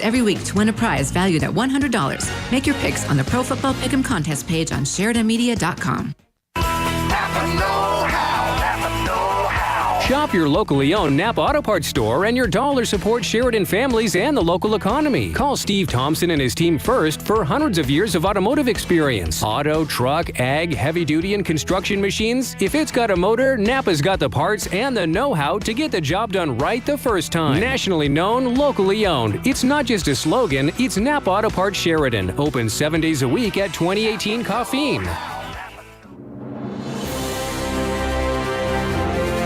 every week to win a prize valued at $100. Make your picks on the Pro Football Pick'em contest page on SheridanMedia.com. Shop your locally owned Napa Auto Parts store and your dollar supports Sheridan families and the local economy. Call Steve Thompson and his team first for hundreds of years of automotive experience. Auto, truck, ag, heavy duty, and construction machines. If it's got a motor, Napa's got the parts and the know-how to get the job done right the first time. Nationally known, locally owned. It's not just a slogan, it's Napa Auto Parts Sheridan. Open 7 days a week at 2018 Caffeine.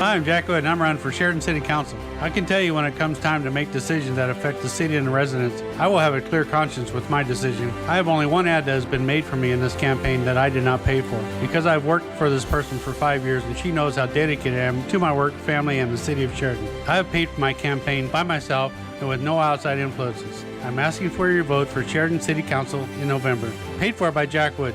Hi, I'm Jack Wood, and I'm running for Sheridan City Council. I can tell you when it comes time to make decisions that affect the city and the residents, I will have a clear conscience with my decision. I have only one ad that has been made for me in this campaign that I did not pay for. Because I've worked for this person for 5 years, and she knows how dedicated I am to my work, family, and the city of Sheridan. I have paid for my campaign by myself and with no outside influences. I'm asking for your vote for Sheridan City Council in November. Paid for by Jack Wood.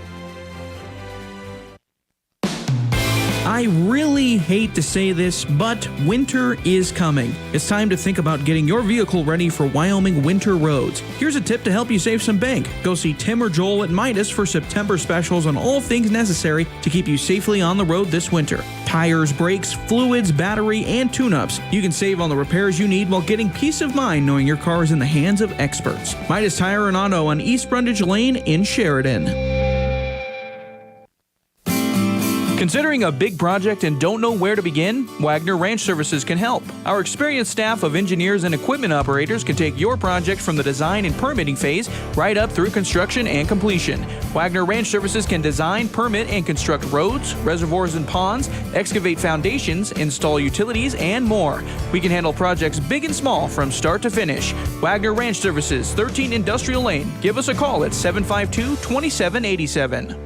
I really hate to say this, but winter is coming. It's time to think about getting your vehicle ready for Wyoming winter roads. Here's a tip to help you save some bank. Go see Tim or Joel at Midas for September specials on all things necessary to keep you safely on the road this winter. Tires, brakes, fluids, battery, and tune-ups. You can save on the repairs you need while getting peace of mind knowing your car is in the hands of experts. Midas Tire and Auto on East Brundage Lane in Sheridan. Considering a big project and don't know where to begin? Wagner Ranch Services can help. Our experienced staff of engineers and equipment operators can take your project from the design and permitting phase right up through construction and completion. Wagner Ranch Services can design, permit, and construct roads, reservoirs and ponds, excavate foundations, install utilities, and more. We can handle projects big and small from start to finish. Wagner Ranch Services, 13 Industrial Lane. Give us a call at 752-2787.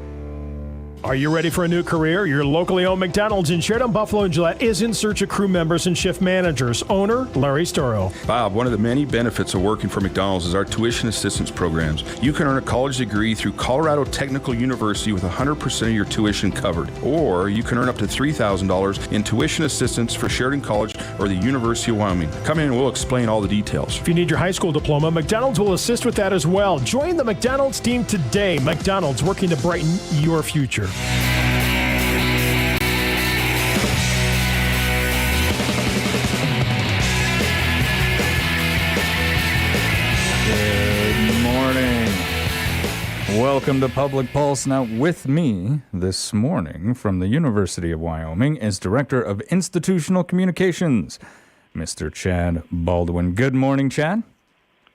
Are you ready for a new career? Your locally owned McDonald's in Sheridan, Buffalo, and Gillette is in search of crew members and shift managers. Owner, Larry Storo. Bob, one of the many benefits of working for McDonald's is our tuition assistance programs. You can earn a college degree through Colorado Technical University with 100% of your tuition covered. Or you can earn up to $3,000 in tuition assistance for Sheridan College or the University of Wyoming. Come in and we'll explain all the details. If you need your high school diploma, McDonald's will assist with that as well. Join the McDonald's team today. McDonald's, working to brighten your future. Good morning. Welcome to Public Pulse. Now with me this morning from the University of Wyoming is Director of Institutional Communications, Mr. Chad Baldwin. Good morning, Chad.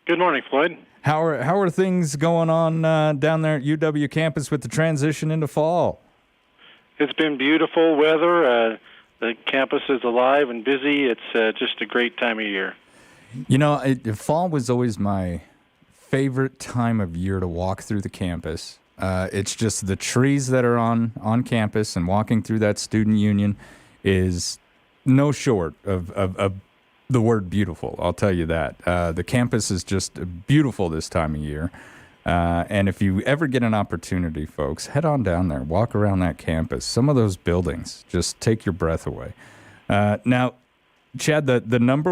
Good morning, Floyd. How are things going on down there at UW campus with the transition into fall? It's been beautiful weather. The campus is alive and busy. It's just a great time of year. You know, fall was always my favorite time of year to walk through the campus. It's just the trees that are on campus, and walking through that student union is no short of the word beautiful, I'll tell you that. The campus is just beautiful this time of year. And if you ever get an opportunity, folks, head on down there, walk around that campus. Some of those buildings just take your breath away. Now, Chad, the number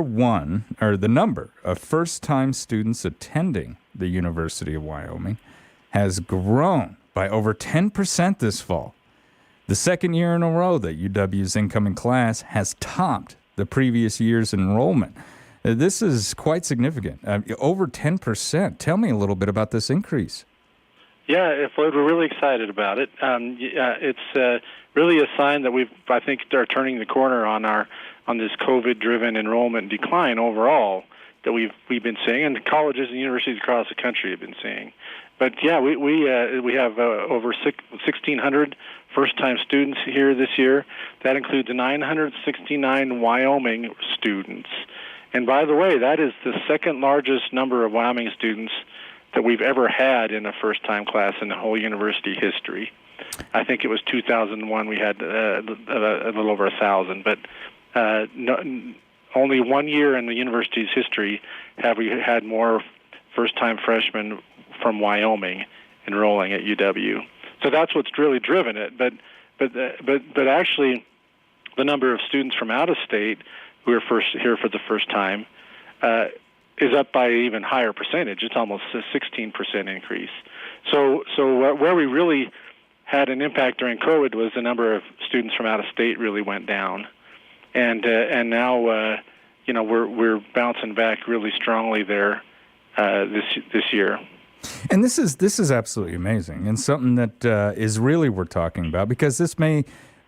of first-time students attending the University of Wyoming has grown by over 10% this fall. The second year in a row that UW's incoming class has topped the previous year's enrollment. This is quite significant, over 10%. Tell me a little bit about this increase. Yeah, Floyd, we're really excited about it. It's really a sign that I think, are turning the corner on this COVID-driven enrollment decline overall that we've been seeing, and the colleges and universities across the country have been seeing. But yeah, we have over 1,600 first-time students here this year. That includes 969 Wyoming students. And by the way, that is the second largest number of Wyoming students that we've ever had in a first-time class in the whole university history. I think it was 2001 we had a little over 1,000, but only 1 year in the university's history have we had more first-time freshmen from Wyoming enrolling at UW. So that's what's really driven it. But actually, the number of students from out of state who are here for the first time is up by an even higher percentage. It's almost a 16% increase. So where we really had an impact during COVID was the number of students from out of state really went down, and now we're bouncing back really strongly there this year. And this is absolutely amazing, and something that is really worth talking about, because this may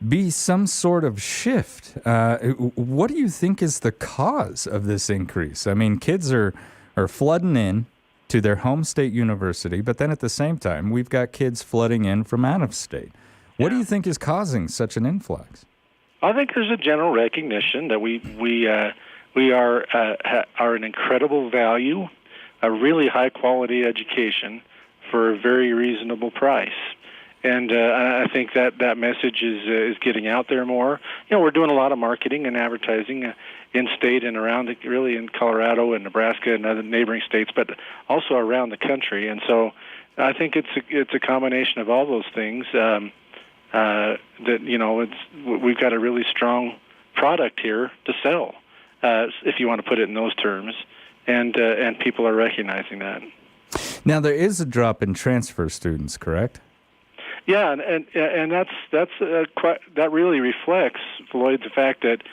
be some sort of shift. What do you think is the cause of this increase? I mean, kids are flooding in to their home state university, but then at the same time, we've got kids flooding in from out of state. What do you think is causing such an influx? I think there's a general recognition that we are an incredible value, a really high quality education for a very reasonable price. And I think that message is getting out there more. We're doing a lot of marketing and advertising in state and around, really in Colorado and Nebraska and other neighboring states, but also around the country. And so I think it's a combination of all those things that we've got a really strong product here to sell, if you want to put it in those terms, and people are recognizing that. Now there is a drop in transfer students, correct? Yeah, and that really reflects, Floyd, the fact that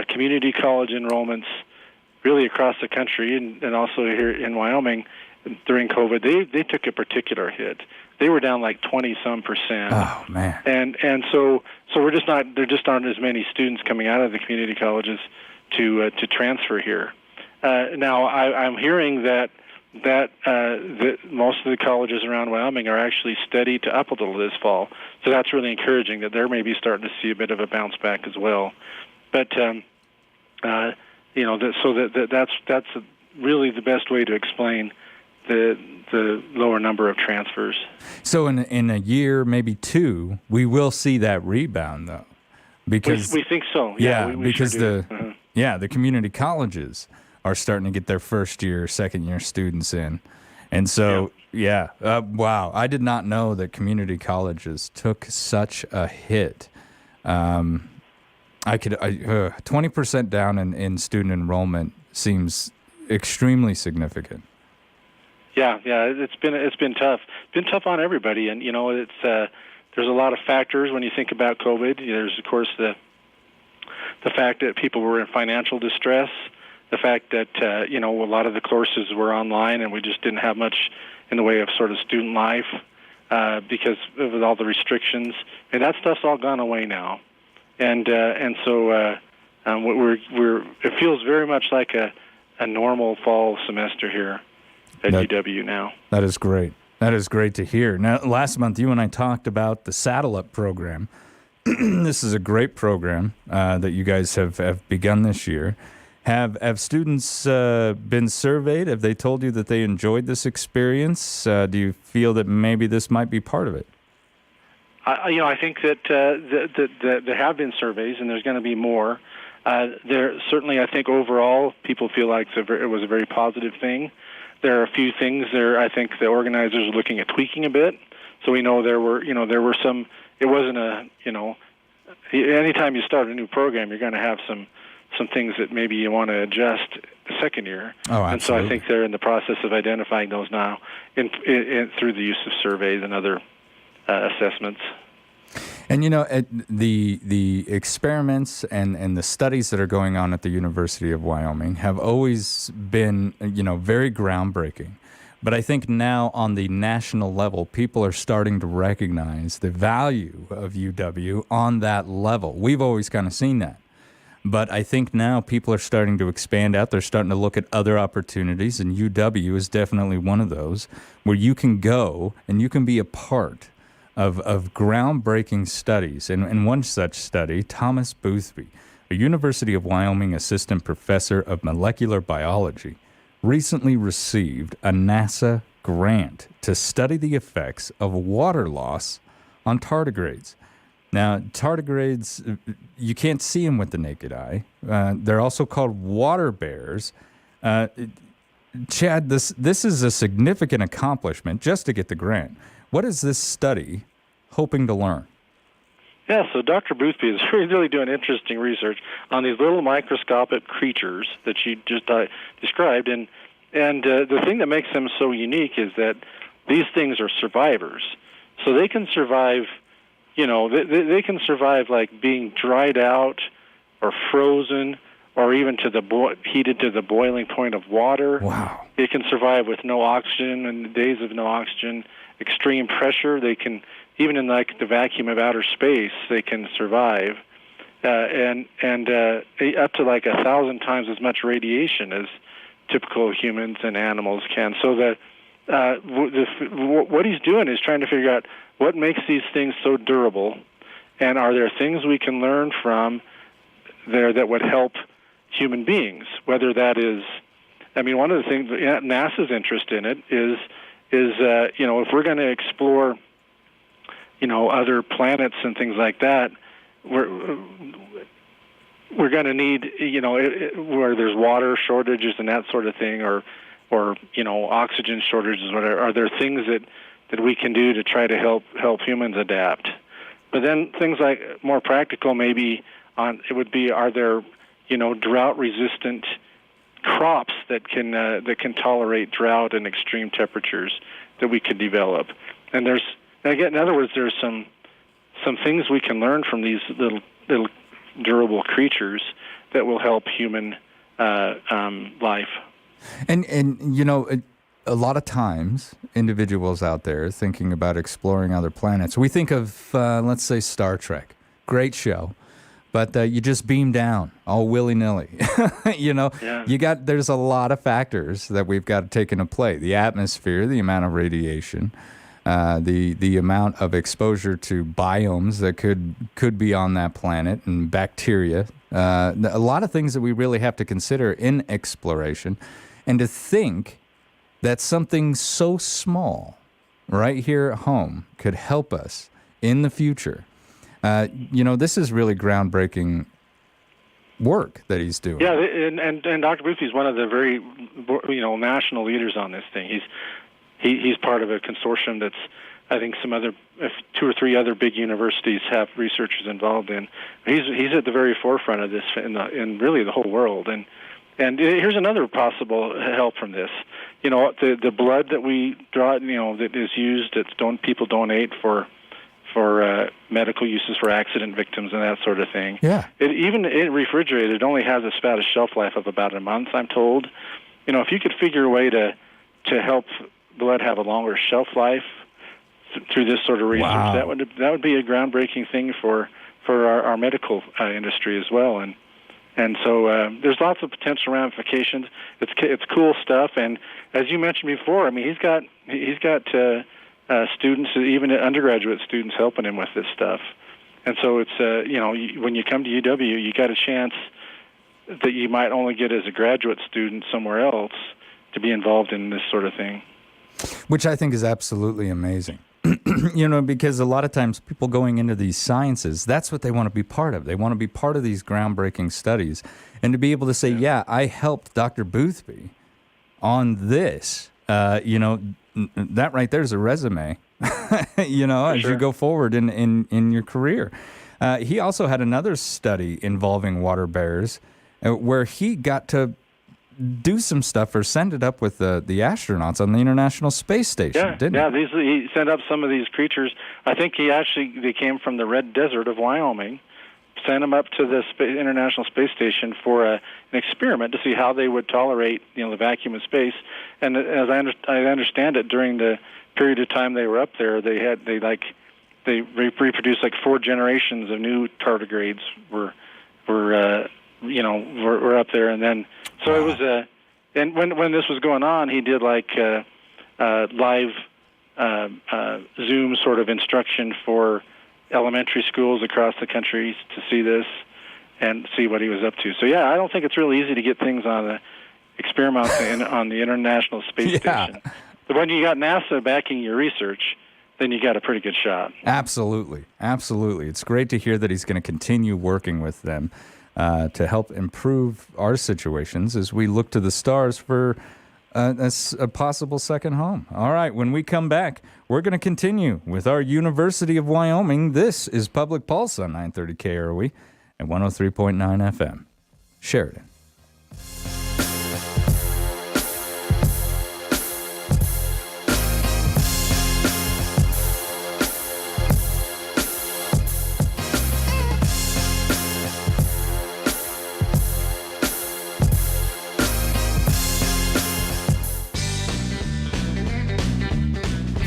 community college enrollments really across the country and also here in Wyoming during COVID, they took a particular hit. They were down like 20-some%. Oh man! And so there just aren't as many students coming out of the community colleges to transfer here. Now I'm hearing that most of the colleges around Wyoming are actually steady to up a little this fall. So that's really encouraging that they're maybe starting to see a bit of a bounce back as well. But that's really the best way to explain the lower number of transfers. So in a year, maybe two, we will see that rebound though, because we think so. Because the community colleges are starting to get their first year, second year students in. And so, wow, I did not know that community colleges took such a hit. 20% down in student enrollment seems extremely significant. Yeah, it's been tough. It's been tough on everybody, and it's there's a lot of factors when you think about COVID. There's of course the fact that people were in financial distress. The fact that a lot of the courses were online and we just didn't have much in the way of sort of student life because of all the restrictions, and that stuff's all gone away now, and so it feels very much like a normal fall semester here at UW now. That is great. That is great to hear. Now, last month you and I talked about the Saddle Up program. This is a great program that you guys have begun this year. Have students been surveyed? Have they told you that they enjoyed this experience? Do you feel that maybe this might be part of it? I think that there have been surveys, and there's going to be more. There certainly, I think overall, people feel like it was a very positive thing. There are a few things there. I think the organizers are looking at tweaking a bit. So we know there were some. It wasn't anytime you start a new program, you're going to have some things that maybe you want to adjust the second year. Oh, absolutely. And so I think they're in the process of identifying those now through the use of surveys and other assessments. And the experiments and the studies that are going on at the University of Wyoming have always been very groundbreaking. But I think now on the national level, people are starting to recognize the value of UW on that level. We've always kind of seen that. But I think now people are starting to expand out. They're starting to look at other opportunities, and UW is definitely one of those where you can go and you can be a part of groundbreaking studies. And one such study, Thomas Boothby, a University of Wyoming assistant professor of molecular biology, recently received a NASA grant to study the effects of water loss on tardigrades. Now, tardigrades, you can't see them with the naked eye. They're also called water bears. Chad, this is a significant accomplishment just to get the grant. What is this study hoping to learn? Yeah, so Dr. Boothby is really doing interesting research on these little microscopic creatures that you just described, and the thing that makes them so unique is that these things are survivors. So they can survive, they can survive like being dried out or frozen or even heated to the boiling point of water. Wow. They can survive with no oxygen and days of no oxygen, extreme pressure. They can, even in like the vacuum of outer space, they can survive. And up to like 1,000 times as much radiation as typical humans and animals can. So what he's doing is trying to figure out what makes these things so durable, and are there things we can learn from there that would help human beings? Whether that is, one of the things NASA's interest in it is if we're going to explore, other planets and things like that, we're going to need, where there's water shortages and that sort of thing, or oxygen shortages, whatever. Are there things that we can do to try to help humans adapt? But then things like more practical, maybe it would be, are there drought-resistant crops that can tolerate drought and extreme temperatures that we could develop? And in other words, there's some things we can learn from these little durable creatures that will help human life. And a lot of times, individuals out there thinking about exploring other planets, we think of, let's say, Star Trek. Great show. But you just beam down all willy-nilly. Yeah. There's a lot of factors that we've got to take into play. The atmosphere, the amount of radiation, the amount of exposure to biomes that could be on that planet, and bacteria. A lot of things that we really have to consider in exploration. And to think that something so small right here at home could help us in the future. This is really groundbreaking work that he's doing. Yeah, and Dr. Boothby is one of the very, national leaders on this thing. He's part of a consortium that's, I think, 2 or 3 other big universities have researchers involved in. He's at the very forefront of this in really the whole world. And here's another possible help from this. The blood that we draw, that is used, people donate for medical uses for accident victims and that sort of thing. Yeah. Even refrigerated, it only has about a shelf life of about a month, I'm told. If you could figure a way to help blood have a longer shelf life through this sort of research, wow, that would be a groundbreaking thing for our medical industry as well. And so there's lots of potential ramifications. It's cool stuff, and as you mentioned before, he's got students, even undergraduate students, helping him with this stuff. And so it's when you come to UW, you got a chance that you might only get as a graduate student somewhere else to be involved in this sort of thing. Which I think is absolutely amazing. Because a lot of times people going into these sciences, that's what they want to be part of. They want to be part of these groundbreaking studies. And to be able to say, yeah, I helped Dr. Boothby on this, that right there's a resume, as you go forward in your career. He also had another study involving water bears where he got to do some stuff or send it up with the astronauts on the International Space Station, didn't he? Yeah, he sent up some of these creatures. I think they came from the Red Desert of Wyoming, sent them up to the International Space Station for an experiment to see how they would tolerate, the vacuum of space. And as I understand it, during the period of time they were up there, they reproduced like 4 generations of new tardigrades were up there, and then so it was and when this was going on, he did like live Zoom sort of instruction for elementary schools across the country to see this and see what he was up to. So yeah, I don't think it's real easy to get things on the experiments on the International Space Station. But when you got NASA backing your research, then you got a pretty good shot. Absolutely. It's great to hear that he's going to continue working with them to help improve our situations as we look to the stars for a possible second home. All right, when we come back, we're going to continue with our University of Wyoming. This is Public Pulse on 930 KROE and 103.9 FM. Sheridan.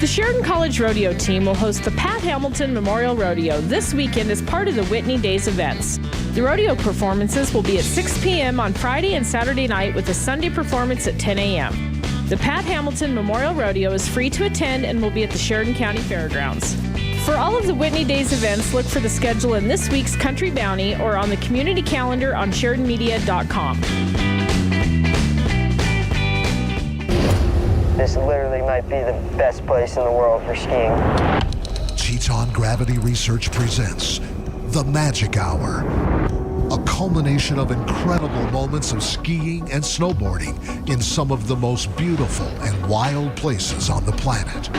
The Sheridan College Rodeo team will host the Pat Hamilton Memorial Rodeo this weekend as part of the Whitney Days events. The rodeo performances will be at 6 p.m. on Friday and Saturday night with a Sunday performance at 10 a.m. The Pat Hamilton Memorial Rodeo is free to attend and will be at the Sheridan County Fairgrounds. For all of the Whitney Days events, look for the schedule in this week's Country Bounty or on the community calendar on SheridanMedia.com. This literally might be the best place in the world for skiing. Teton Gravity Research presents The Magic Hour, a culmination of incredible moments of skiing and snowboarding in some of the most beautiful and wild places on the planet.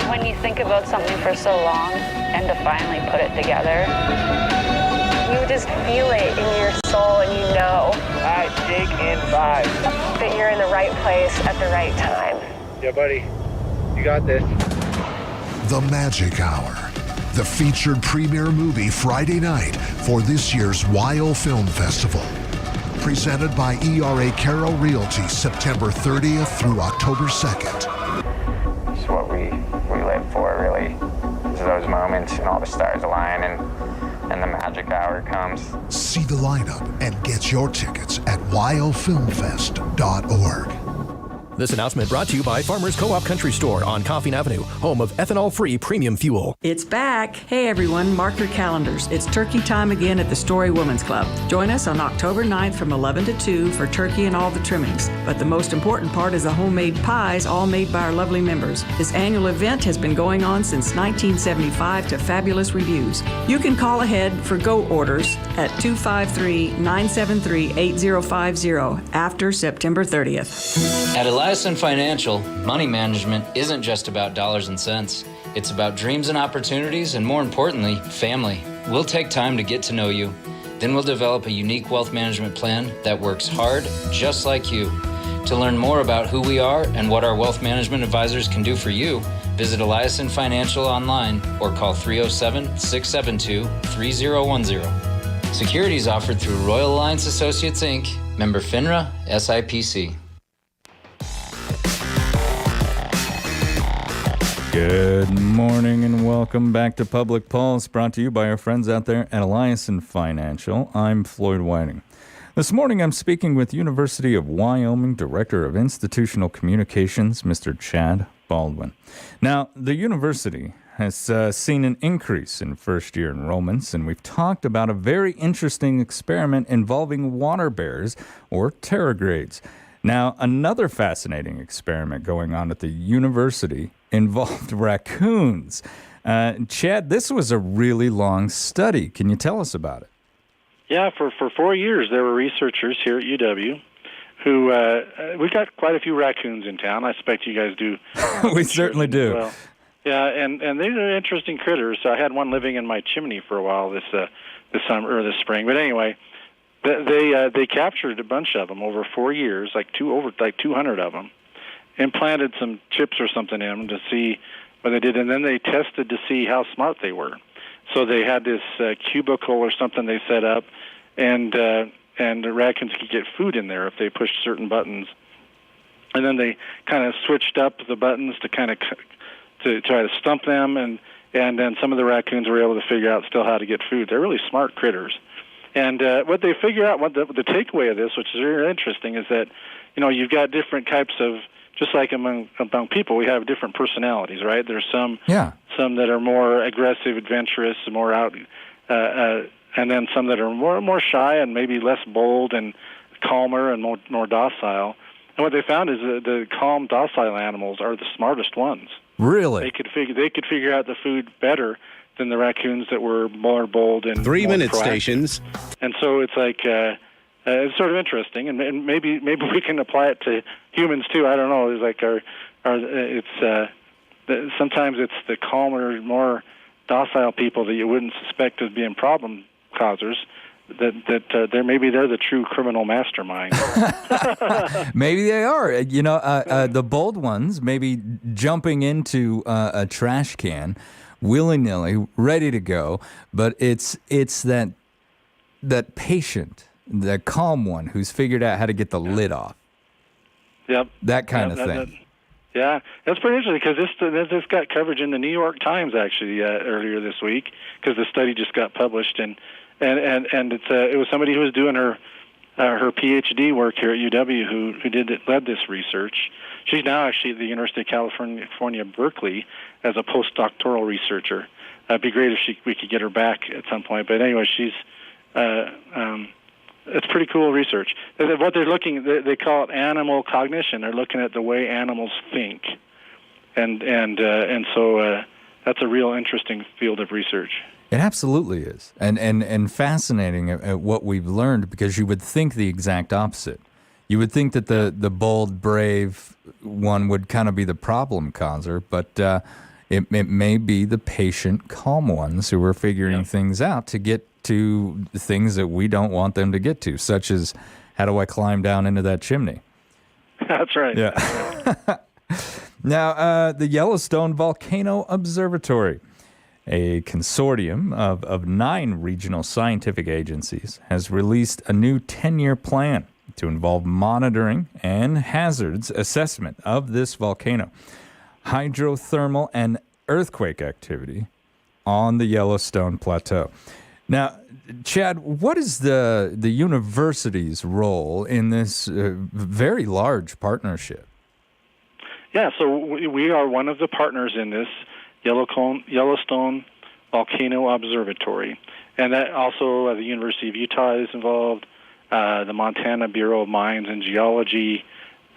When you think about something for so long and to finally put it together, you just feel it in your soul and you know. All right, dig in 5. That you're in the right place at the right time. Yeah, buddy, you got this. The Magic Hour, the featured premiere movie Friday night for this year's Weil Film Festival. Presented by ERA Carroll Realty, September 30th through October 2nd. It's what we live for, really. It's those moments and all the stars align and the magic hour comes. See the lineup and get your tickets at weilfilmfest.org. This announcement brought to you by Farmers Co-op Country Store on Coffeen Avenue, home of ethanol-free premium fuel. It's back. Hey everyone, mark your calendars. It's turkey time again at the Story Women's Club. Join us on October 9th from 11 to 2 for turkey and all the trimmings. But the most important part is the homemade pies, all made by our lovely members. This annual event has been going on since 1975 to fabulous reviews. You can call ahead for go orders at 253-973-8050 after September 30th. At Eliason Financial, money management isn't just about dollars and cents. It's about dreams and opportunities, and more importantly, family. We'll take time to get to know you. Then we'll develop a unique wealth management plan that works hard, just like you. To learn more about who we are and what our wealth management advisors can do for you, visit Eliason Financial online or call 307-672-3010. Securities offered through Royal Alliance Associates, Inc., member FINRA, SIPC. Good morning and welcome back to Public Pulse, brought to you by our friends out there at Eliason Financial. I'm Floyd Whiting. This morning I'm speaking with University of Wyoming Director of Institutional Communications, Mr. Chad Baldwin. Now, the university has seen an increase in first-year enrollments, and we've talked about a very interesting experiment involving water bears, or tardigrades. Now, another fascinating experiment going on at the university involved raccoons. Chad, this was a really long study. Can you tell us about it? Yeah, for 4 years there were researchers here at UW who, we got quite a few raccoons in town. I expect you guys do. We certainly do. Well. Yeah, and these are interesting critters. So I had one living in my chimney for a while this summer or this spring. But anyway, they captured a bunch of them over 4 years, over 200 of them, implanted some chips or something in them to see what they did, and then they tested to see how smart they were. So they had this cubicle or something they set up, and the raccoons could get food in there if they pushed certain buttons. And then they kind of switched up the buttons to kind of to try to stump them, and then some of the raccoons were able to figure out still how to get food. They're really smart critters. And what they figure out, what the takeaway of this, which is very interesting, is that you've got different types of, just like among people, we have different personalities, right? There's some that are more aggressive, adventurous, more out, and then some that are more shy and maybe less bold and calmer and more docile. And what they found is that the calm, docile animals are the smartest ones. Really? They could figure out the food better than the raccoons that were more bold and 3-minute proactive. stations. And so it's like it's sort of interesting, and maybe we can apply it to humans too. I don't know. It's like sometimes it's the calmer, more docile people that you wouldn't suspect of being problem causers. That they're the true criminal mastermind. Maybe they are. The bold ones maybe jumping into a trash can willy-nilly, ready to go, but it's that patient, the calm one who's figured out how to get the lid off. Yep. That kind of thing. Yeah, that's pretty interesting because this got coverage in the New York Times actually earlier this week because the study just got published and it was somebody who was doing her PhD work here at UW who led this research. She's now actually at the University of California, Berkeley as a postdoctoral researcher. It'd be great if we could get her back at some point. But anyway, she's it's pretty cool research. What they're looking, they call it animal cognition. They're looking at the way animals think, and so that's a real interesting field of research. It absolutely is, and fascinating at what we've learned, because you would think the exact opposite. You would think that the bold, brave one would kind of be the problem causer, but it may be the patient, calm ones who are figuring things out to get to things that we don't want them to get to, such as, how do I climb down into that chimney? That's right. Yeah. Now, the Yellowstone Volcano Observatory, a consortium of 9 regional scientific agencies, has released a new 10-year plan to involve monitoring and hazards assessment of this volcano, hydrothermal and earthquake activity on the Yellowstone Plateau. Now, Chad, what is the university's role in this very large partnership? Yeah, so we are one of the partners in this Yellowstone Volcano Observatory, and that also the University of Utah is involved, the Montana Bureau of Mines and Geology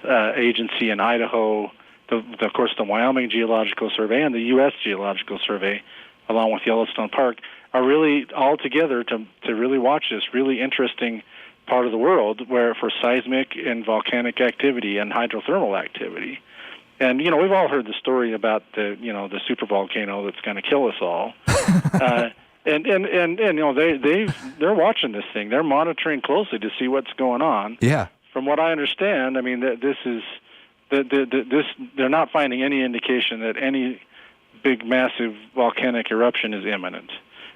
agency in Idaho, of course the Wyoming Geological Survey and the U.S. Geological Survey, along with Yellowstone Park, are really all together to really watch this really interesting part of the world where for seismic and volcanic activity and hydrothermal activity. And, we've all heard the story about the supervolcano that's going to kill us all. They're watching this thing. They're monitoring closely to see what's going on. Yeah. From what I understand, they're not finding any indication that any big, massive volcanic eruption is imminent.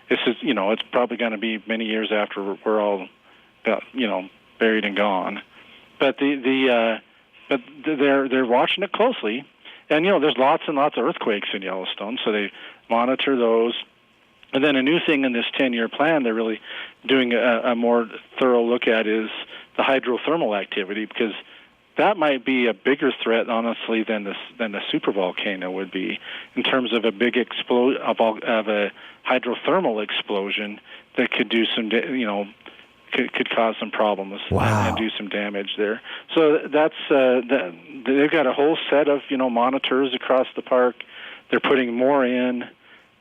This is, it's probably going to be many years after we're all, buried and gone. But but they're watching it closely, and there's lots and lots of earthquakes in Yellowstone, so they monitor those. And then a new thing in this 10-year plan they're really doing a more thorough look at is the hydrothermal activity, because that might be a bigger threat, honestly, than the supervolcano would be in terms of a big of a hydrothermal explosion that could do some, could cause some problems and do some damage there. So that's they've got a whole set of monitors across the park. They're putting more in,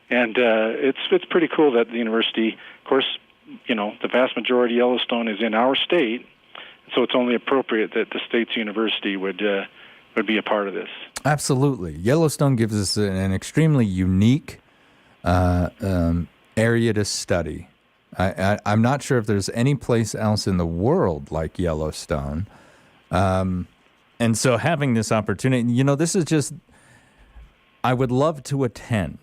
and it's pretty cool that the university, of course, the vast majority of Yellowstone is in our state. So it's only appropriate that the state's university would be a part of this. Absolutely. Yellowstone gives us an extremely unique area to study. I'm not sure if there's any place else in the world like Yellowstone. And so having this opportunity, this is just, I would love to attend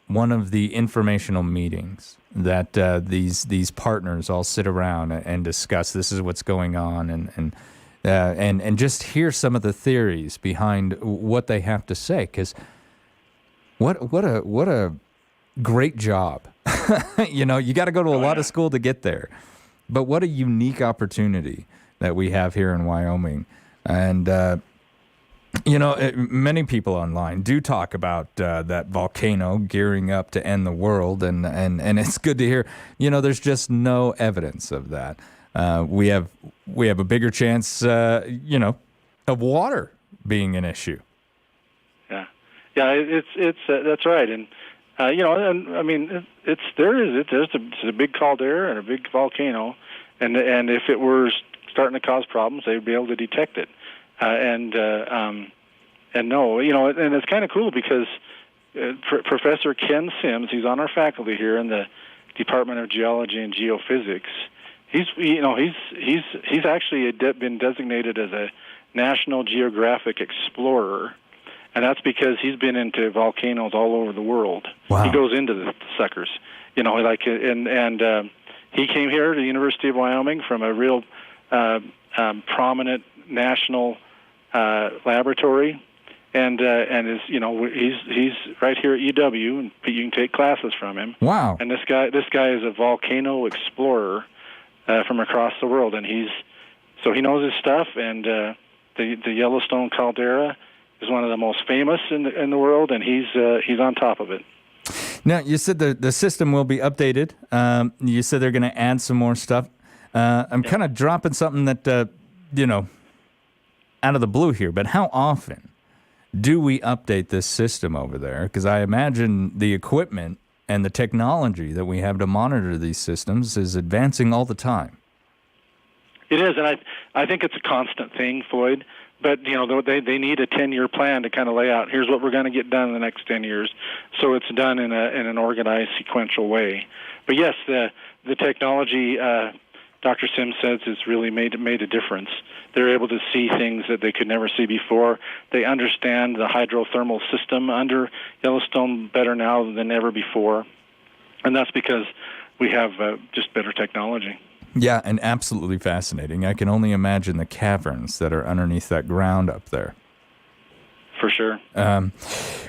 one of the informational meetings that these partners all sit around and discuss. This is what's going on, and just hear some of the theories behind what they have to say. Because what a great job. You got to go to a lot of school to get there, but what a unique opportunity that we have here in Wyoming. And many people online do talk about that volcano gearing up to end the world, and it's good to hear. There's just no evidence of that. We have a bigger chance, of water being an issue. Yeah, it's that's right, and there's a big caldera and a big volcano, and if it were starting to cause problems, they'd be able to detect it. And it's kind of cool because Professor Ken Sims, he's on our faculty here in the Department of Geology and Geophysics. He's actually been designated as a National Geographic Explorer, and that's because he's been into volcanoes all over the world. Wow. He goes into the suckers, he came here to the University of Wyoming from a real prominent national laboratory, and is he's right here at UW, and you can take classes from him. Wow! And this guy is a volcano explorer from across the world, and he knows his stuff. And the Yellowstone caldera is one of the most famous in the world, and he's on top of it. Now, you said the system will be updated. You said they're going to add some more stuff. I'm kind of dropping something that, out of the blue here, but how often do we update this system over there? Because I imagine the equipment and the technology that we have to monitor these systems is advancing all the time. It is, and I think it's a constant thing, Floyd. But, they need a 10-year plan to kind of lay out, here's what we're going to get done in the next 10 years. So it's done in an organized, sequential way. But, yes, the technology, Dr. Sims says, has really made a difference. They're able to see things that they could never see before. They understand the hydrothermal system under Yellowstone better now than ever before. And that's because we have just better technology. Yeah, and absolutely fascinating. I can only imagine the caverns that are underneath that ground up there. For sure.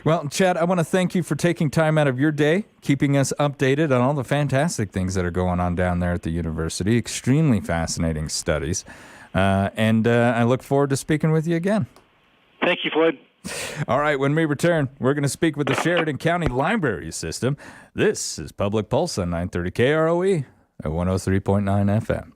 Well, Chad, I want to thank you for taking time out of your day, keeping us updated on all the fantastic things that are going on down there at the university. Extremely fascinating studies. And I look forward to speaking with you again. Thank you, Floyd. All right, when we return, we're going to speak with the Sheridan County Library System. This is Public Pulse on 930 KROE. At 103.9 FM.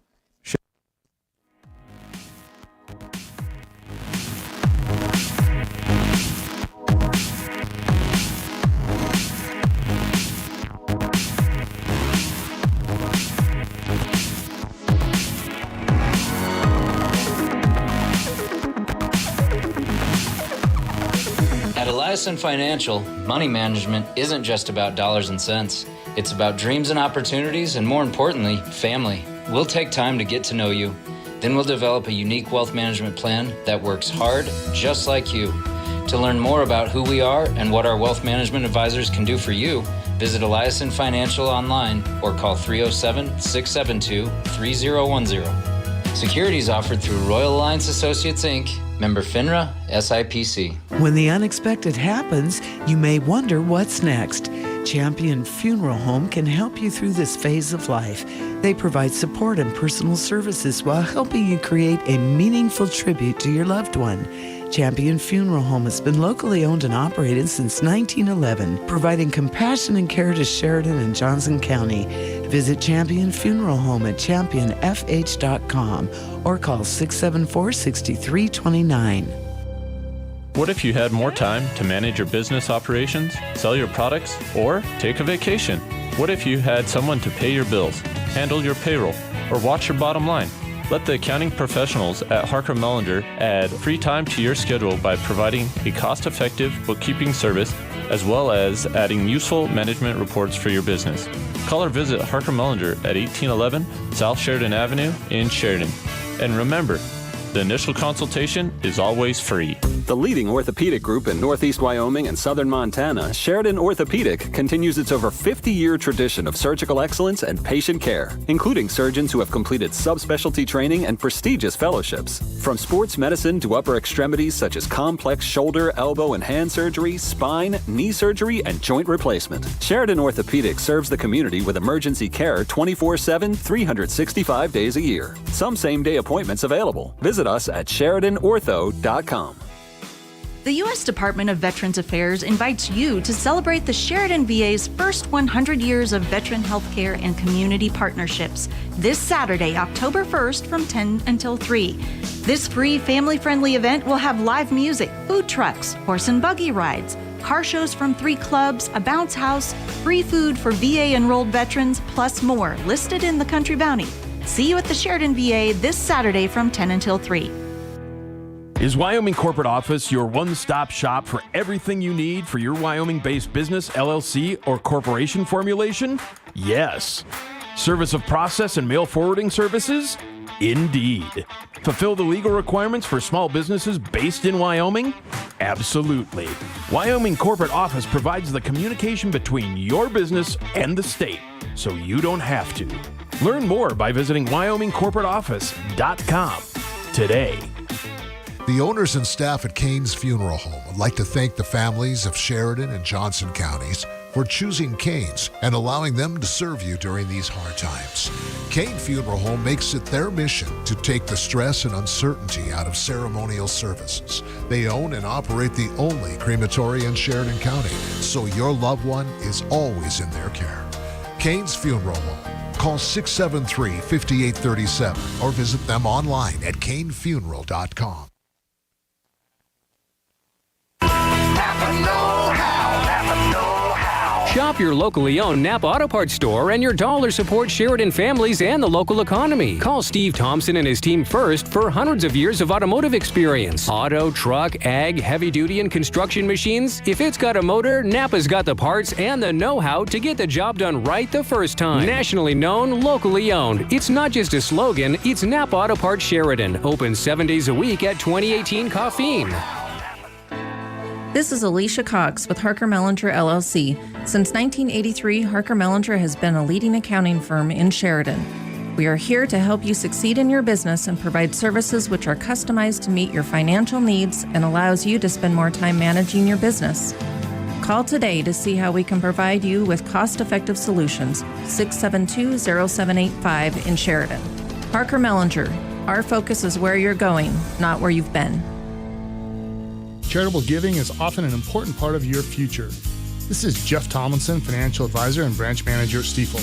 At Eliason Financial, money management isn't just about dollars and cents. It's about dreams and opportunities, and more importantly, family. We'll take time to get to know you. Then we'll develop a unique wealth management plan that works hard, just like you. To learn more about who we are and what our wealth management advisors can do for you, visit Eliason Financial online or call 307-672-3010. Securities offered through Royal Alliance Associates, Inc., member FINRA, SIPC. When the unexpected happens, you may wonder what's next. Champion Funeral Home can help you through this phase of life. They provide support and personal services while helping you create a meaningful tribute to your loved one. Champion Funeral Home has been locally owned and operated since 1911, providing compassion and care to Sheridan and Johnson County. Visit Champion Funeral Home at championfh.com or call 674-6329. What if you had more time to manage your business operations, sell your products, or take a vacation? What if you had someone to pay your bills, handle your payroll, or watch your bottom line? Let the accounting professionals at Harker Mellinger add free time to your schedule by providing a cost-effective bookkeeping service, as well as adding useful management reports for your business. Call or visit Harker Mellinger at 1811 South Sheridan Avenue in Sheridan. And remember, the initial consultation is always free. The leading orthopedic group in Northeast Wyoming and Southern Montana, Sheridan Orthopedic, continues its over 50-year tradition of surgical excellence and patient care, including surgeons who have completed subspecialty training and prestigious fellowships. From sports medicine to upper extremities such as complex shoulder, elbow, and hand surgery, spine, knee surgery, and joint replacement, Sheridan Orthopedic serves the community with emergency care 24/7, 365 days a year. Some same-day appointments available. Visit us at SheridanOrtho.com. The U.S. Department of Veterans Affairs invites you to celebrate the Sheridan VA's first 100 years of veteran healthcare and community partnerships this Saturday, October 1st from 10 until 3. This free family-friendly event will have live music, food trucks, horse and buggy rides, car shows from 3 clubs, a bounce house, free food for VA-enrolled veterans, plus more listed in the Country Bounty. See you at the Sheridan VA this Saturday from 10 until 3. Is Wyoming Corporate Office your one-stop shop for everything you need for your Wyoming-based business, LLC, or corporation formulation? Yes. Service of process and mail forwarding services? Indeed. Fulfill the legal requirements for small businesses based in Wyoming? Absolutely. Wyoming Corporate Office provides the communication between your business and the state, so you don't have to. Learn more by visiting WyomingCorporateOffice.com today. The owners and staff at Kane's Funeral Home would like to thank the families of Sheridan and Johnson counties for choosing Kane's and allowing them to serve you during these hard times. Kane Funeral Home makes it their mission to take the stress and uncertainty out of ceremonial services. They own and operate the only crematory in Sheridan County, so your loved one is always in their care. Kane's Funeral Home. Call 673-5837 or visit them online at kanefuneral.com. Shop your locally owned Napa Auto Parts store and your dollar support Sheridan families and the local economy. Call Steve Thompson and his team first for hundreds of years of automotive experience. Auto, truck, ag, heavy duty, and construction machines. If it's got a motor, Napa's got the parts and the know-how to get the job done right the first time. Nationally known, locally owned. It's not just a slogan, it's Napa Auto Parts Sheridan. Open 7 days a week at 2018 Caffeine. This is Alicia Cox with Harker Mellinger LLC. Since 1983, Harker Mellinger has been a leading accounting firm in Sheridan. We are here to help you succeed in your business and provide services which are customized to meet your financial needs and allows you to spend more time managing your business. Call today to see how we can provide you with cost-effective solutions. 672-0785 in Sheridan. Harker Mellinger. Our focus is where you're going, not where you've been. Charitable giving is often an important part of your future. This is Jeff Tomlinson, Financial Advisor and Branch Manager at Stifel.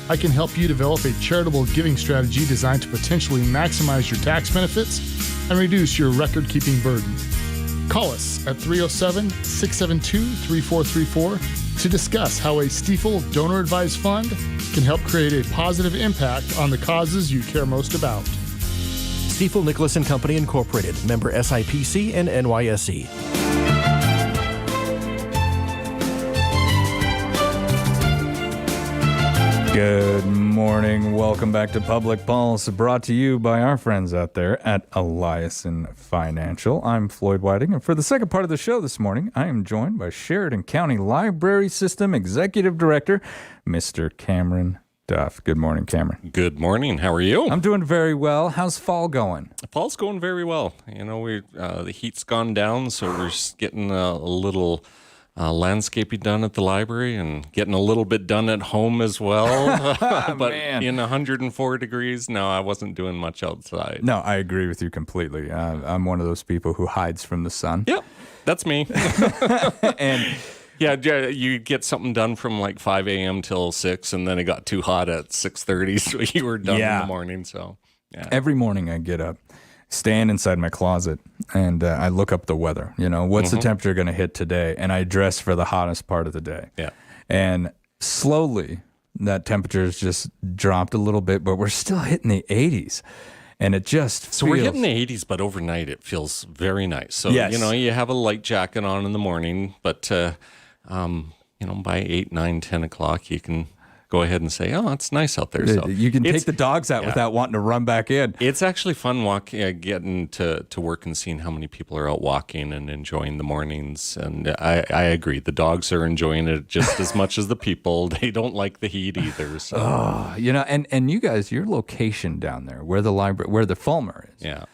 I can help you develop a charitable giving strategy designed to potentially maximize your tax benefits and reduce your record-keeping burden. Call us at 307-672-3434 to discuss how a Stifel donor-advised fund can help create a positive impact on the causes you care most about. Stifel Nicholas and Company Incorporated, member SIPC and NYSE. Good morning. Welcome back to Public Pulse, brought to you by our friends out there at Eliason Financial. I'm Floyd Whiting, and for the second part of the show this morning, I am joined by Sheridan County Library System Executive Director, Mr. Cameron Duff. Good morning, Cameron. Good morning. How are you? I'm doing very well. How's fall going? Fall's going very well. You know, the heat's gone down, so we're just getting a little landscaping done at the library and getting a little bit done at home as well. But Man. In 104 degrees, no, I wasn't doing much outside. No, I agree with you completely. I'm one of those people who hides from the sun. Yep, that's me. And yeah, you get something done from like 5 a.m. till 6, and then it got too hot at 6:30, so you were done in the morning. So yeah. Every morning I get up, stand inside my closet, and I look up the weather. You know, what's the temperature going to hit today? And I dress for the hottest part of the day. Yeah. And slowly that temperature has just dropped a little bit, but we're still hitting the 80s. And it just So we're hitting the 80s, but overnight it feels very nice. So, Yes. you know, you have a light jacket on in the morning, but, you know, by 8, 9, 10 o'clock, you can go ahead and say, oh, it's nice out there. So you can take the dogs out without wanting to run back in. It's actually fun getting to work and seeing how many people are out walking and enjoying the mornings. And I agree. The dogs are enjoying it just as much as the people. They don't like the heat either. So. Oh, you know, and you guys, your location down there, where the Fulmer is. Yeah.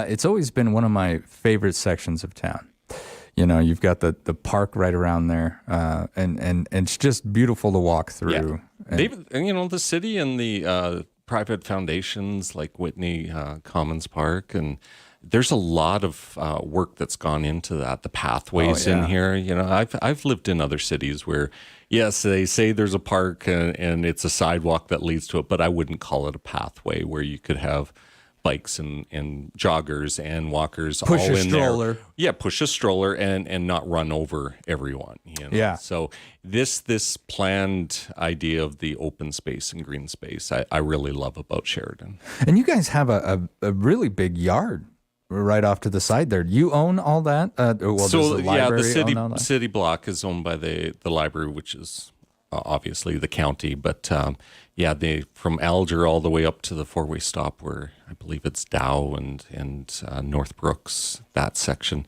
It's always been one of my favorite sections of town. You know, you've got the park right around there, and it's just beautiful to walk through. Yeah. And, you know, the city and the private foundations like Whitney Commons Park, and there's a lot of work that's gone into that. The pathways in here, you know, I've lived in other cities where, yes, they say there's a park and it's a sidewalk that leads to it, but I wouldn't call it a pathway where you could have bikes and joggers and walkers push all a in stroller. there. Yeah, push a stroller and not run over everyone. You know? Yeah. So this planned idea of the open space and green space, I really love about Sheridan. And you guys have a really big yard right off to the side there. You own all that? Well, So does the library the own all that? city block is owned by the library, which is obviously the county, but they from Alger all the way up to the four-way stop where I believe it's Dow and North Brooks, that section.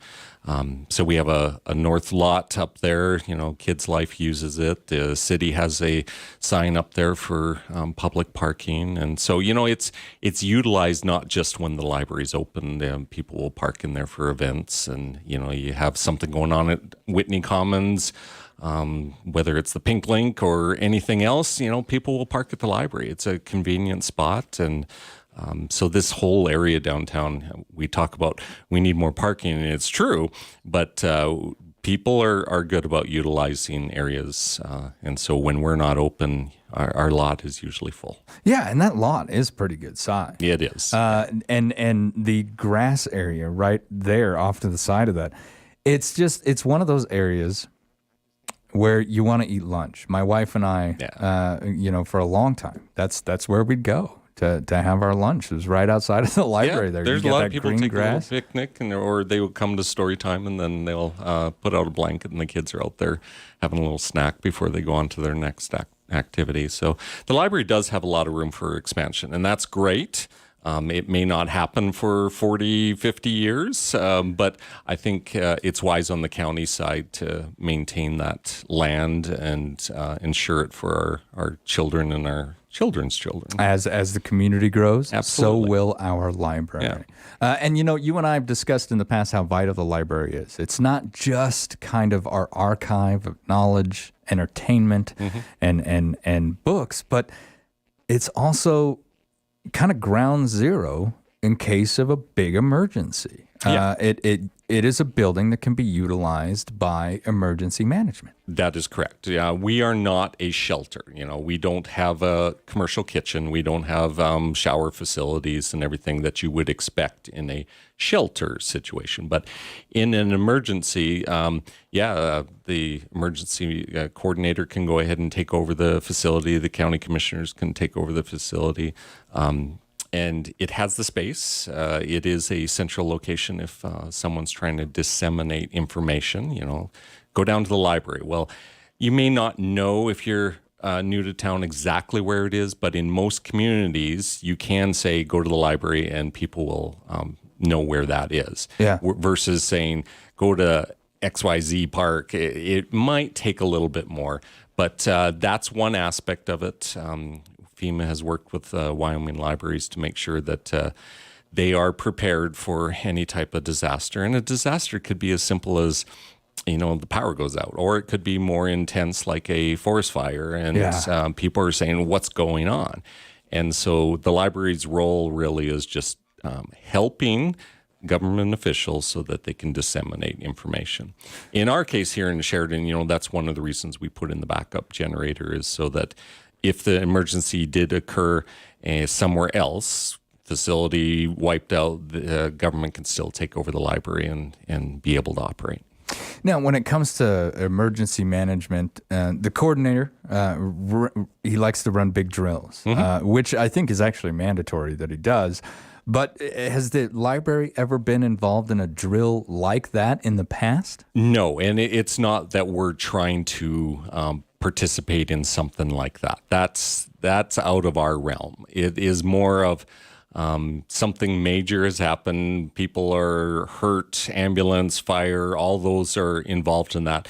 So we have a north lot up there. Kids Life uses it. The city has a sign up there for public parking, and so it's utilized not just when the library's open. People will park in there for events, and you have something going on at Whitney Commons. Whether it's the Pink Link or anything else, people will park at the library. It's a convenient spot. And so this whole area downtown, we talk about we need more parking, and it's true, but people are good about utilizing areas. And so when we're not open, our lot is usually full. Yeah, and that lot is pretty good size. It is. And the grass area right there off to the side of that, it's one of those areas where you want to eat lunch. My wife and I, for a long time, that's where we'd go to have our lunch. It was right outside of the library there. There's you a get lot that of people green take grass. a little picnic, or they will come to story time, and then they'll put out a blanket, and the kids are out there having a little snack before they go on to their next activity. So the library does have a lot of room for expansion, and that's great. It may not happen for 40, 50 years, but I think it's wise on the county side to maintain that land and ensure it for our children and our children's children. As the community grows, Absolutely. so will our library. And you and I have discussed in the past how vital the library is. It's not just kind of our archive of knowledge, entertainment, and books, but it's also kind of ground zero in case of a big emergency. It is a building that can be utilized by emergency management. That is correct. Yeah, we are not a shelter. We don't have a commercial kitchen. We don't have shower facilities and everything that you would expect in a shelter situation. But in an emergency, the emergency coordinator can go ahead and take over the facility. The county commissioners can take over the facility. And it has the space. It is a central location if someone's trying to disseminate information, go down to the library. Well, you may not know if you're new to town exactly where it is, but in most communities, you can say, go to the library, and people will know where that is. Yeah. Versus saying, go to XYZ Park. It might take a little bit more, but that's one aspect of it. FEMA has worked with Wyoming libraries to make sure that they are prepared for any type of disaster. And a disaster could be as simple as, the power goes out, or it could be more intense like a forest fire. And people are saying, what's going on? And so the library's role really is just helping government officials so that they can disseminate information. In our case here in Sheridan, that's one of the reasons we put in the backup generator, is so that if the emergency did occur somewhere else, facility wiped out, the government can still take over the library and be able to operate. Now, when it comes to emergency management, the coordinator, he likes to run big drills, which I think is actually mandatory that he does. But has the library ever been involved in a drill like that in the past? No, and it's not that we're trying to participate in something like that. That's out of our realm. It is more of something major has happened. People are hurt, ambulance, fire, all those are involved in that.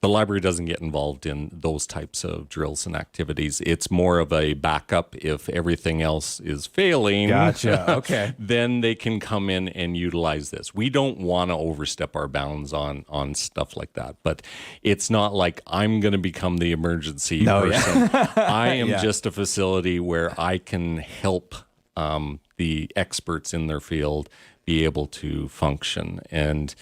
The library doesn't get involved in those types of drills and activities. It's more of a backup if everything else is failing. Gotcha. Okay. Then they can come in and utilize this. We don't want to overstep our bounds on stuff like that. But it's not like I'm going to become the emergency person. I am just a facility where I can help the experts in their field be able to function. And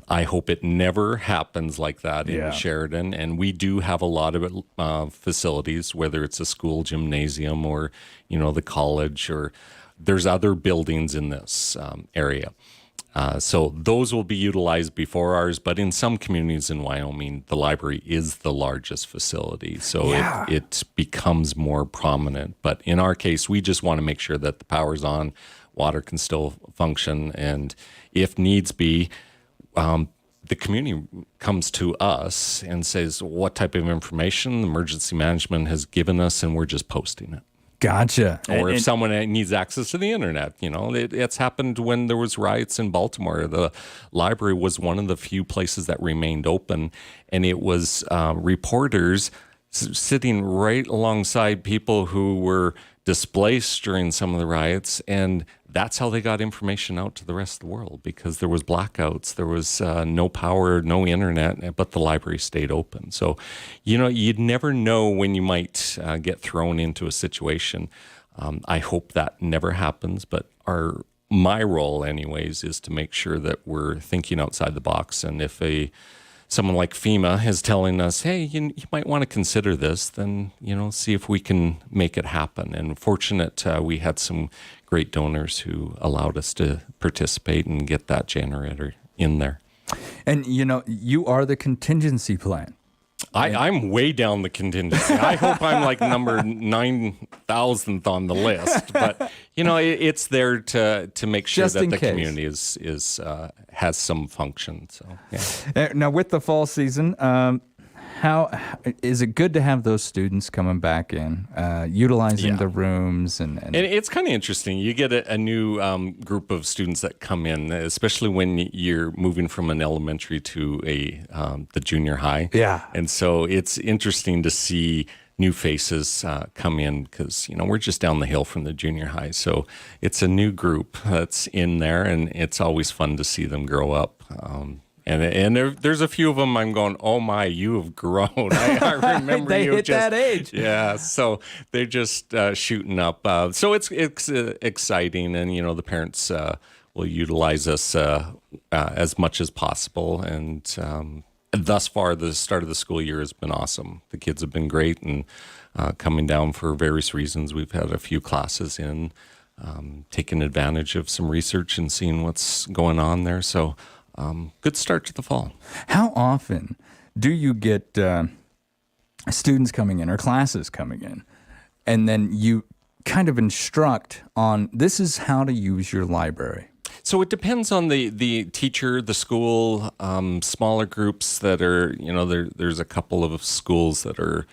I hope it never happens like that in Sheridan. And we do have a lot of facilities, whether it's a school gymnasium or, the college, or there's other buildings in this area. So those will be utilized before ours. But in some communities in Wyoming, the library is the largest facility. So it becomes more prominent. But in our case, we just want to make sure that the power's on, water can still function. And if needs be, the community comes to us and says what type of information emergency management has given us, and we're just posting it. Gotcha. Or if someone needs access to the internet, it's happened when there was riots in Baltimore. The library was one of the few places that remained open, and it was reporters sitting right alongside people who were displaced during some of the riots, and that's how they got information out to the rest of the world, because there was blackouts, there was no power, no internet, but the library stayed open. So, you'd never know when you might get thrown into a situation. I hope that never happens, but my role anyways is to make sure that we're thinking outside the box. And if someone like FEMA is telling us, hey, you might want to consider this, then, see if we can make it happen. And fortunate, we had some great donors who allowed us to participate and get that generator in there. And, you are the contingency plan. I'm way down the contingency. I hope I'm like number 9,000th on the list, but it's there to make sure Just that in the case. community is has some function. So yeah. Now with the fall season, how is it good to have those students coming back in, utilizing the rooms and it's kind of interesting. You get a new group of students that come in, especially when you're moving from an elementary to the junior high. Yeah. And so it's interesting to see new faces come in, because we're just down the hill from the junior high. So it's a new group that's in there, and it's always fun to see them grow up. And there's a few of them I'm going, oh my, you have grown. I remember they you hit that age. Yeah, so they're just shooting up. So it's exciting, and the parents will utilize us as much as possible. And thus far, the start of the school year has been awesome. The kids have been great, and coming down for various reasons. We've had a few classes in, taking advantage of some research and seeing what's going on there. So. Good start to the fall. How often do you get students coming in or classes coming in, and then you kind of instruct on this is how to use your library? So it depends on the teacher, the school, smaller groups that are, there's a couple of schools that are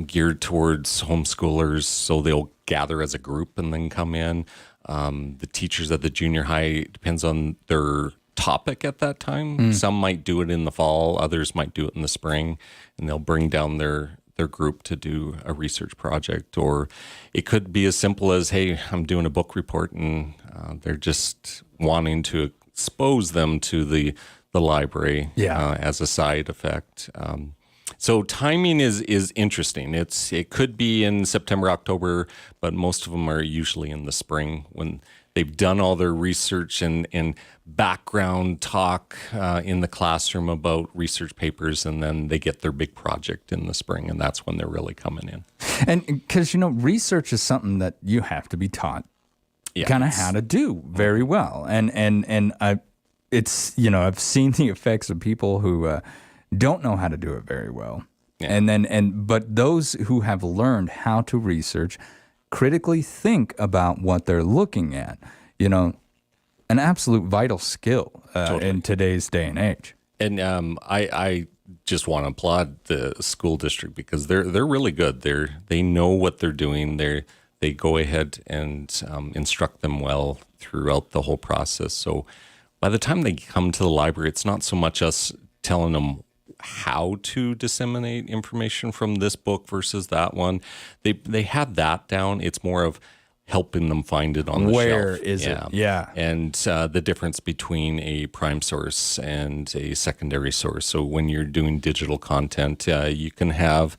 geared towards homeschoolers, so they'll gather as a group and then come in. The teachers at the junior high, depends on their topic at that time. Some might do it in the fall, others might do it in the spring, and they'll bring down their group to do a research project. Or it could be as simple as, hey, I'm doing a book report, and they're just wanting to expose them to the library as a side effect. So timing is interesting. It could be in September, October, but most of them are usually in the spring when they've done all their research and background talk in the classroom about research papers, and then they get their big project in the spring, and that's when they're really coming in. And because, research is something that you have to be taught kind of how to do very well. And it's, I've seen the effects of people who don't know how to do it very well. Yeah. But those who have learned how to research, critically think about what they're looking at, an absolute vital skill in today's day and age. And I just want to applaud the school district, because they're really good. They know what they're doing. They go ahead and instruct them well throughout the whole process. So by the time they come to the library, it's not so much us telling them how to disseminate information from this book versus that one. They have that down. It's more of helping them find it on the shelf. Where is it? Yeah. And the difference between a prime source and a secondary source. So when you're doing digital content, you can have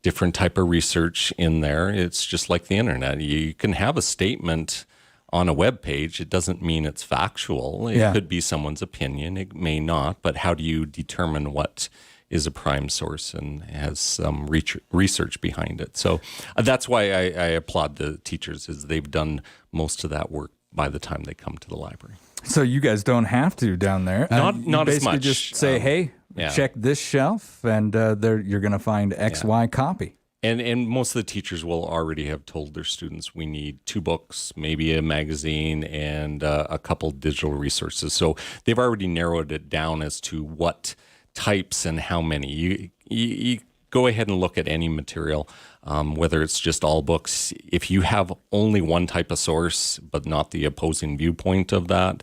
different type of research in there. It's just like the internet. You can have a statement on a web page. It doesn't mean it's factual. It could be someone's opinion. It may not. But how do you determine what is a prime source and has some research behind it? So that's why I applaud the teachers, is they've done most of that work by the time they come to the library. So you guys don't have to down there. Not as much. Just say, hey, check this shelf, and there you're going to find XY copy. And most of the teachers will already have told their students we need 2 books, maybe a magazine, and a couple digital resources. So they've already narrowed it down as to what types and how many. You go ahead and look at any material, whether it's just all books. If you have only one type of source, but not the opposing viewpoint of that,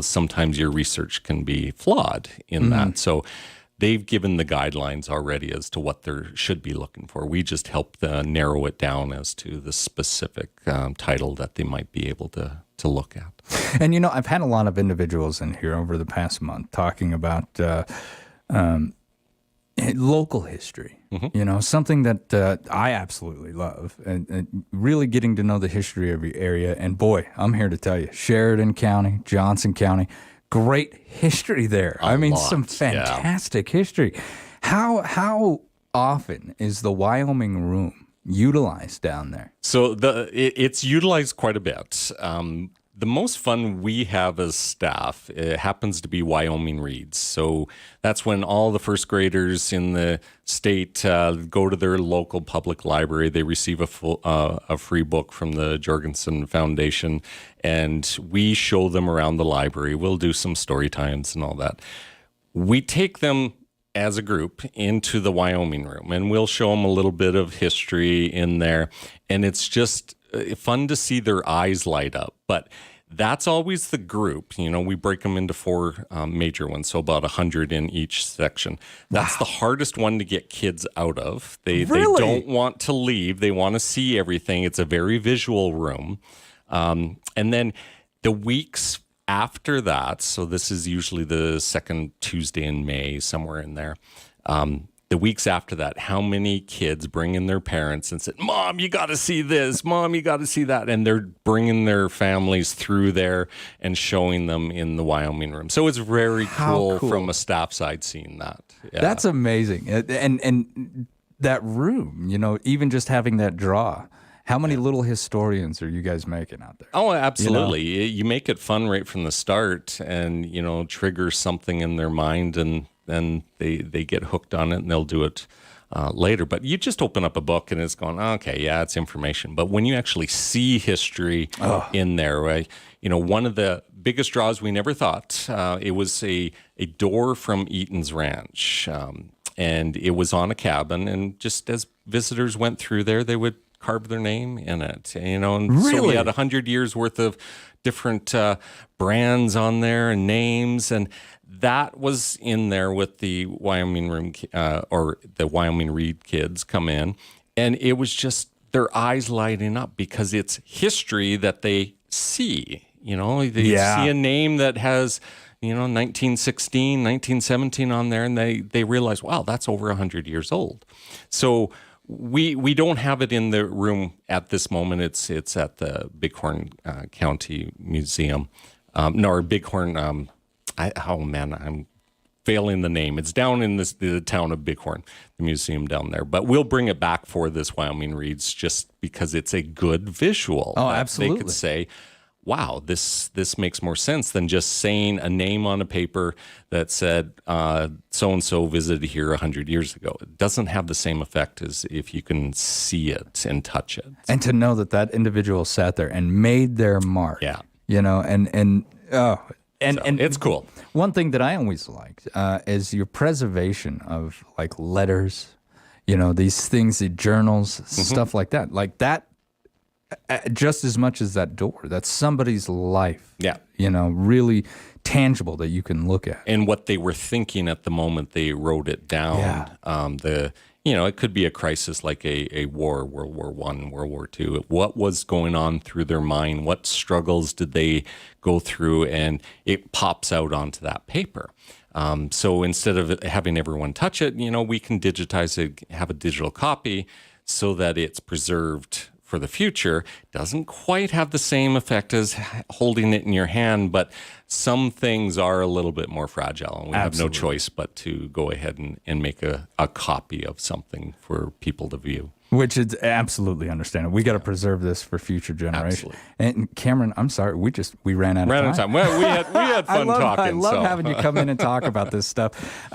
sometimes your research can be flawed in that. So they've given the guidelines already as to what they should be looking for. We just help narrow it down as to the specific title that they might be able to look at. And, I've had a lot of individuals in here over the past month talking about local history, something that I absolutely love, and really getting to know the history of your area. And boy, I'm here to tell you, Sheridan County, Johnson County, great history there. Some fantastic history. How often is the Wyoming Room utilized down there? So it's utilized quite a bit. The most fun we have as staff happens to be Wyoming Reads. So that's when all the first graders in the state go to their local public library. They receive a free book from the Jorgensen Foundation, and we show them around the library. We'll do some story times and all that. We take them as a group into the Wyoming Room, and we'll show them a little bit of history in there. And it's just fun to see their eyes light up. But that's always the group. We break them into 4 major ones, so about 100 in each section. That's the hardest one to get kids out of. They don't want to leave. They want to see everything. It's a very visual room. And then the weeks after that, so this is usually the second Tuesday in May, somewhere in there, the weeks after that, how many kids bring in their parents and say, Mom, you got to see this. Mom, you got to see that. And they're bringing their families through there and showing them in the Wyoming Room. So it's very cool from a staff side seeing that. Yeah. That's amazing. And that room, even just having that draw. How many little historians are you guys making out there? Oh, absolutely. You make it fun right from the start and, trigger something in their mind, and then they get hooked on it and they'll do it later. But you just open up a book and it's going, okay, yeah, it's information. But when you actually see history in there, right? One of the biggest draws we never thought, it was a door from Eaton's Ranch. And it was on a cabin. And just as visitors went through there, they would carve their name in it, and really? So we had 100 years worth of different brands on there and names, and that was in there with the Wyoming Room or the Wyoming Read kids come in, and it was just their eyes lighting up because it's history that they see. They see a name that has 1916, 1917 on there, and they realize, wow, that's over 100 years old. So we don't have it in the room at this moment. It's at the Bighorn County Museum. Bighorn. I'm failing the name. It's down in the town of Bighorn, the museum down there. But we'll bring it back for this Wyoming Reads just because it's a good visual. Oh, absolutely. They could say, wow, this makes more sense than just saying a name on a paper that said so-and-so visited here 100 years ago. It doesn't have the same effect as if you can see it and touch it. And to know that individual sat there and made their mark. Yeah. And it's cool. One thing that I always liked is your preservation of like letters, these things, the journals, stuff like that. Like that, just as much as that door, that's somebody's life. Yeah. Really tangible that you can look at. And what they were thinking at the moment they wrote it down. Yeah. It could be a crisis like a war, World War I, World War II. What was going on through their mind? What struggles did they go through? And it pops out onto that paper. So instead of having everyone touch it, we can digitize it, have a digital copy so that it's preserved for the future. Doesn't quite have the same effect as holding it in your hand, but some things are a little bit more fragile, and we have no choice but to go ahead and make a copy of something for people to view. Which is absolutely understandable. We got to preserve this for future generations. And Cameron, I'm sorry, we ran out of time. Well, we had fun talking. I love having you come in and talk about this stuff.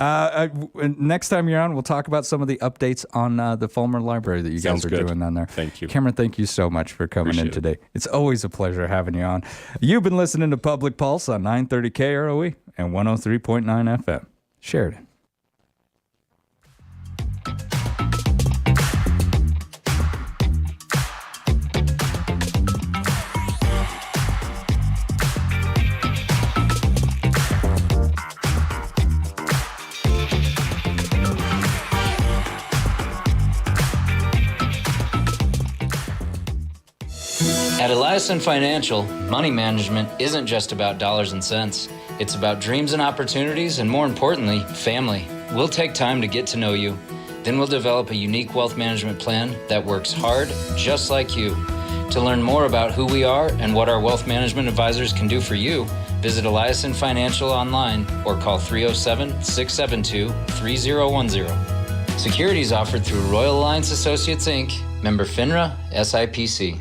Next time you're on, we'll talk about some of the updates on the Fulmer Library that you guys are doing down there. Thank you. Cameron, thank you so much for coming in today. It's always a pleasure having you on. You've been listening to Public Pulse on 930 KROE and 103.9 FM. Sheridan. At Eliason Financial, money management isn't just about dollars and cents. It's about dreams and opportunities, and more importantly, family. We'll take time to get to know you. Then we'll develop a unique wealth management plan that works hard, just like you. To learn more about who we are and what our wealth management advisors can do for you, visit Eliason Financial online or call 307-672-3010. Securities offered through Royal Alliance Associates, Inc., member FINRA, SIPC.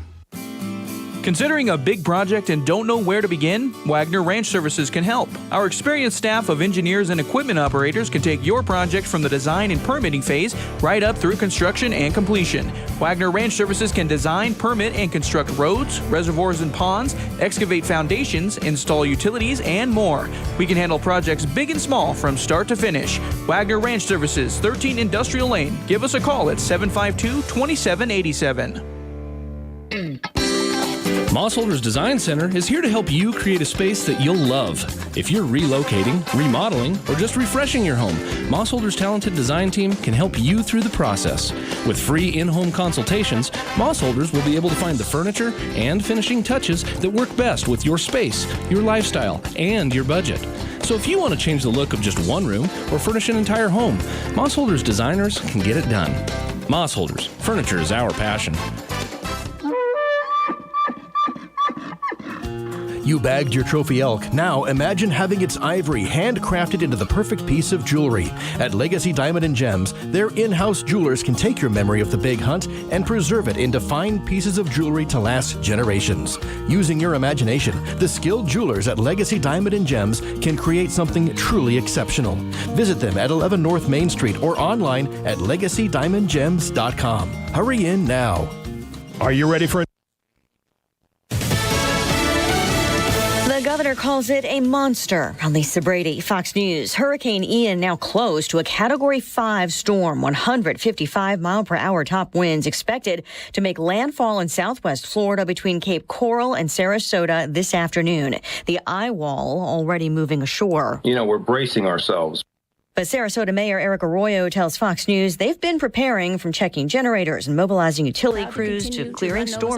Considering a big project and don't know where to begin? Wagner Ranch Services can help. Our experienced staff of engineers and equipment operators can take your project from the design and permitting phase right up through construction and completion. Wagner Ranch Services can design, permit, and construct roads, reservoirs and ponds, excavate foundations, install utilities, and more. We can handle projects big and small from start to finish. Wagner Ranch Services, 13 Industrial Lane. Give us a call at 752-2787. Mossholders Design Center is here to help you create a space that you'll love. If you're relocating, remodeling, or just refreshing your home, Mossholders' talented design team can help you through the process. With free in-home consultations, Mossholders will be able to find the furniture and finishing touches that work best with your space, your lifestyle, and your budget. So if you want to change the look of just one room or furnish an entire home, Mossholders designers can get it done. Mossholders, furniture is our passion. You bagged your trophy elk. Now imagine having its ivory handcrafted into the perfect piece of jewelry. At Legacy Diamond and Gems, their in-house jewelers can take your memory of the big hunt and preserve it into fine pieces of jewelry to last generations. Using your imagination, the skilled jewelers at Legacy Diamond and Gems can create something truly exceptional. Visit them at 11 North Main Street or online at legacydiamondgems.com. Hurry in now. Are you ready for The governor calls it a monster. I'm Lisa Brady, Fox News. Hurricane Ian now close to a Category 5 storm. 155-mile-per-hour top winds expected to make landfall in southwest Florida between Cape Coral and Sarasota this afternoon. The eye wall already moving ashore. We're bracing ourselves. But Sarasota Mayor Eric Arroyo tells Fox News they've been preparing, from checking generators and mobilizing utility crews to clearing storm